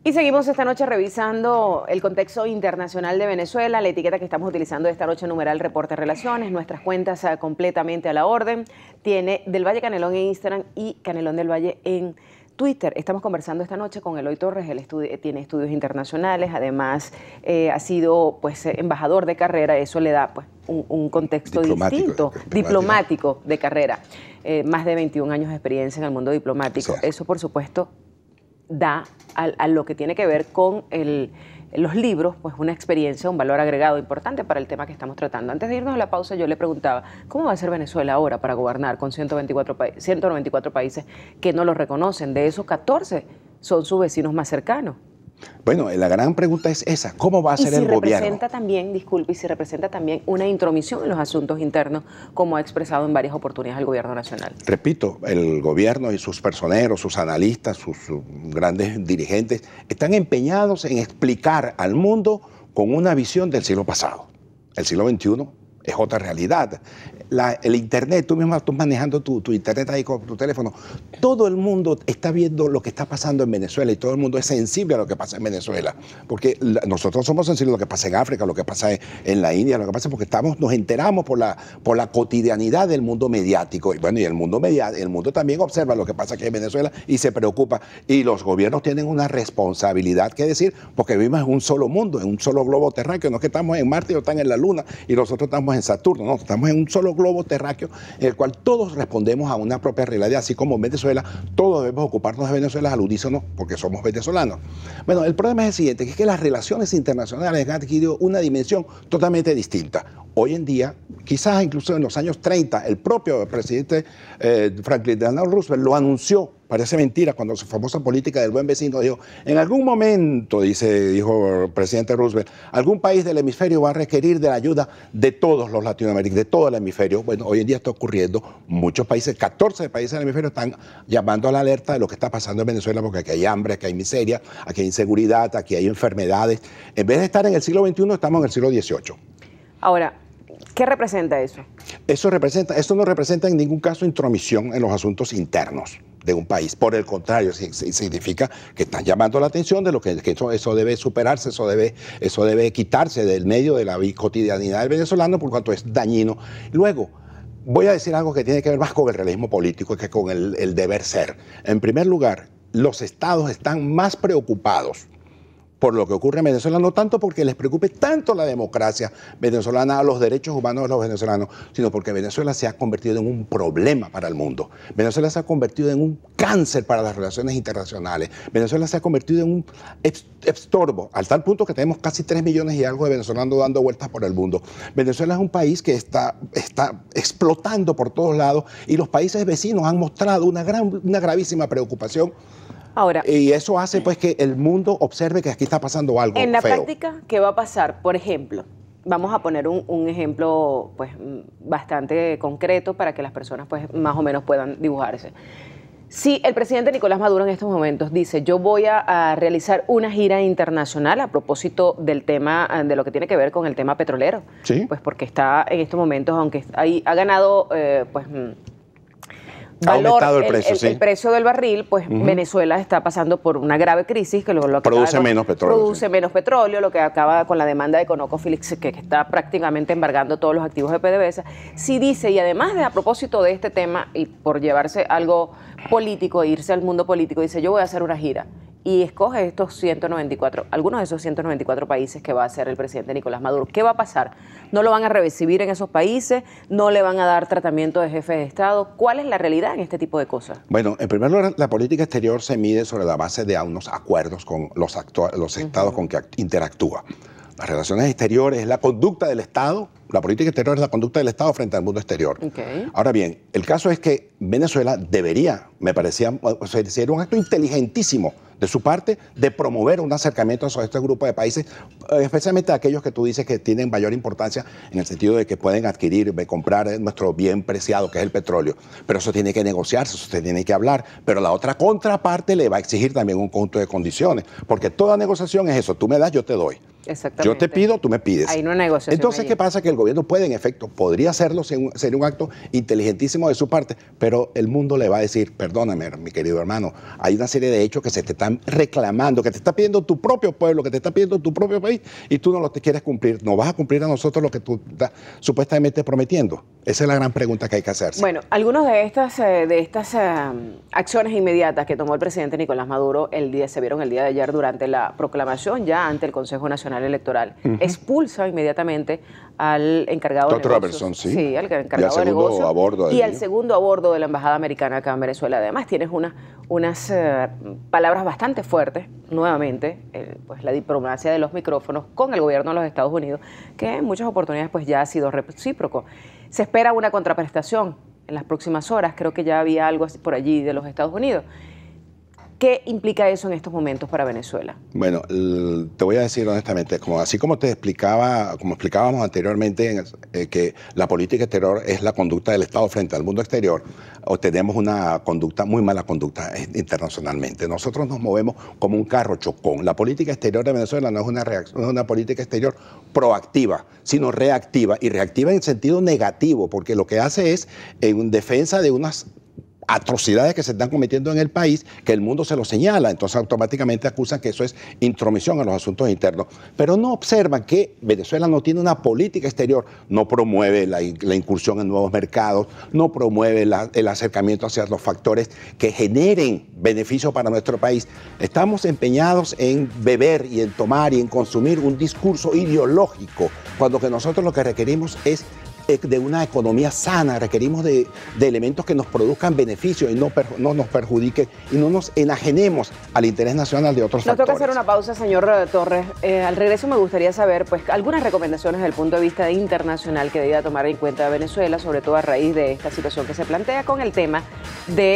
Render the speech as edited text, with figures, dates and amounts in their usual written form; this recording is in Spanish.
Y seguimos esta noche revisando el contexto internacional de Venezuela, la etiqueta que estamos utilizando esta noche, numeral Reporte Relaciones, nuestras cuentas completamente a la orden. Tiene Del Valle Canelón en Instagram y Canelón del Valle en Twitter. Estamos conversando esta noche con Eloy Torres, él tiene estudios internacionales, además ha sido pues embajador de carrera, eso le da pues un contexto distinto, diplomático de carrera. Más de 21 años de experiencia en el mundo diplomático. Eso por supuesto da a lo que tiene que ver con los libros, pues una experiencia, un valor agregado importante para el tema que estamos tratando. Antes de irnos a la pausa, yo le preguntaba, ¿cómo va a ser Venezuela ahora para gobernar con 194 países que no lo reconocen? De esos, 14 son sus vecinos más cercanos. Bueno, la gran pregunta es esa, ¿cómo va a ser el gobierno? Y si representa también, disculpe, y si representa también una intromisión en los asuntos internos, como ha expresado en varias oportunidades el gobierno nacional. Repito, el gobierno y sus personeros, sus analistas, sus grandes dirigentes, están empeñados en explicar al mundo con una visión del siglo pasado. El siglo XXI es otra realidad. El Internet, tú mismo estás manejando tu Internet ahí con tu teléfono. Todo el mundo está viendo lo que está pasando en Venezuela y todo el mundo es sensible a lo que pasa en Venezuela. Porque nosotros somos sensibles a lo que pasa en África, lo que pasa en la India, lo que pasa porque nos enteramos por la cotidianidad del mundo mediático. Y bueno, y el mundo también observa lo que pasa aquí en Venezuela y se preocupa. Y los gobiernos tienen una responsabilidad que decir, porque vivimos en un solo mundo, en un solo globo terráqueo. No es que estamos en Marte o están en la Luna y nosotros estamos en Saturno, no, estamos en un solo globo terráqueo en el cual todos respondemos a una propia realidad, así como en Venezuela, todos debemos ocuparnos de Venezuela al unísono porque somos venezolanos. Bueno, el problema es el siguiente, que es que las relaciones internacionales han adquirido una dimensión totalmente distinta. Hoy en día, quizás incluso en los años 30, el propio presidente Franklin Delano Roosevelt lo anunció. Parece mentira cuando su famosa política del buen vecino dijo, en algún momento, dijo el presidente Roosevelt, algún país del hemisferio va a requerir de la ayuda de todos los latinoamericanos, de todo el hemisferio. Bueno, hoy en día está ocurriendo, muchos países, 14 países del hemisferio están llamando a la alerta de lo que está pasando en Venezuela porque aquí hay hambre, aquí hay miseria, aquí hay inseguridad, aquí hay enfermedades. En vez de estar en el siglo XXI, estamos en el siglo XVIII. Ahora, ¿qué representa eso? Eso no representa en ningún caso intromisión en los asuntos internos de un país. Por el contrario, significa que están llamando la atención de lo que eso debe superarse, eso debe quitarse del medio de la cotidianidad del venezolano, por cuanto es dañino. Luego, voy a decir algo que tiene que ver más con el realismo político que con el deber ser. En primer lugar, los estados están más preocupados por lo que ocurre en Venezuela, no tanto porque les preocupe tanto la democracia venezolana, los derechos humanos de los venezolanos, sino porque Venezuela se ha convertido en un problema para el mundo. Venezuela se ha convertido en un cáncer para las relaciones internacionales. Venezuela se ha convertido en un estorbo, al tal punto que tenemos casi 3 millones y algo de venezolanos dando vueltas por el mundo. Venezuela es un país que está explotando por todos lados y los países vecinos han mostrado una gravísima preocupación. Ahora, y eso hace pues que el mundo observe que aquí está pasando algo en la feo. Práctica, ¿qué va a pasar? Por ejemplo, vamos a poner un ejemplo pues bastante concreto para que las personas pues más o menos puedan dibujarse. Si el presidente Nicolás Maduro en estos momentos dice, yo voy a realizar una gira internacional a propósito del tema, de lo que tiene que ver con el tema petrolero, ¿sí? Pues porque está en estos momentos, aunque ha ganado pues valor, el precio del barril, pues Venezuela está pasando por una grave crisis que produce menos petróleo, lo que acaba con la demanda de ConocoPhillips que está prácticamente embargando todos los activos de PDVSA. Si dice, y además a propósito de este tema, y por llevarse algo político, irse al mundo político, dice, yo voy a hacer una gira, y escoge algunos de esos 194 países que va a hacer el presidente Nicolás Maduro. ¿Qué va a pasar? ¿No lo van a recibir en esos países? ¿No le van a dar tratamiento de jefe de Estado? ¿Cuál es la realidad en este tipo de cosas? Bueno, en primer lugar, la política exterior se mide sobre la base de unos acuerdos con los estados con que interactúa. Las relaciones exteriores es la conducta del Estado, la política exterior es la conducta del Estado frente al mundo exterior. Ahora bien, el caso es que Venezuela debería, me parecía, sería un acto inteligentísimo de su parte de promover un acercamiento a este grupo de países, especialmente aquellos que tú dices que tienen mayor importancia en el sentido de que pueden adquirir, comprar nuestro bien preciado que es el petróleo. Pero eso tiene que negociarse, eso se tiene que hablar. Pero la otra contraparte le va a exigir también un conjunto de condiciones, porque toda negociación es eso, tú me das, yo te doy. Yo te pido, tú me pides. Ahí no hay negociación. Entonces, ¿qué pasa? Que gobierno puede, en efecto, podría hacerlo, sería un acto inteligentísimo de su parte, pero el mundo le va a decir, perdóname, mi querido hermano, hay una serie de hechos que se te están reclamando, que te está pidiendo tu propio pueblo, que te está pidiendo tu propio país, y tú no lo te quieres cumplir. No vas a cumplir a nosotros lo que tú estás supuestamente prometiendo. Esa es la gran pregunta que hay que hacerse. Bueno, algunas de estas acciones inmediatas que tomó el presidente Nicolás Maduro se vieron el día de ayer durante la proclamación ya ante el Consejo Nacional Electoral. Expulsa inmediatamente al encargado de negocios. Sí, al encargado de negocios y al segundo a bordo de la Embajada Americana acá en Venezuela. Además, tienes unas palabras bastante fuertes, nuevamente, pues la diplomacia de los micrófonos con el gobierno de los Estados Unidos, que en muchas oportunidades pues ya ha sido recíproco. Se espera una contraprestación en las próximas horas, creo que ya había algo así por allí de los Estados Unidos. ¿Qué implica eso en estos momentos para Venezuela? Bueno, te voy a decir honestamente, así como explicábamos anteriormente, que la política exterior es la conducta del Estado frente al mundo exterior, tenemos una conducta, muy mala conducta internacionalmente. Nosotros nos movemos como un carro chocón. La política exterior de Venezuela no es una política exterior proactiva, sino reactiva, y reactiva en sentido negativo, porque lo que hace es en defensa de unas atrocidades que se están cometiendo en el país, que el mundo se lo señala, entonces automáticamente acusan que eso es intromisión en los asuntos internos, pero no observan que Venezuela no tiene una política exterior, no promueve la incursión en nuevos mercados, no promueve el acercamiento hacia los factores que generen beneficio para nuestro país. Estamos empeñados en beber y en tomar y en consumir un discurso ideológico, cuando que nosotros lo que requerimos es de una economía sana, requerimos de elementos que nos produzcan beneficios y no nos perjudiquen y no nos enajenemos al interés nacional de otros factores. Nos toca hacer una pausa, señor Torres. Al regreso me gustaría saber pues algunas recomendaciones desde el punto de vista internacional que debía tomar en cuenta Venezuela, sobre todo a raíz de esta situación que se plantea con el tema de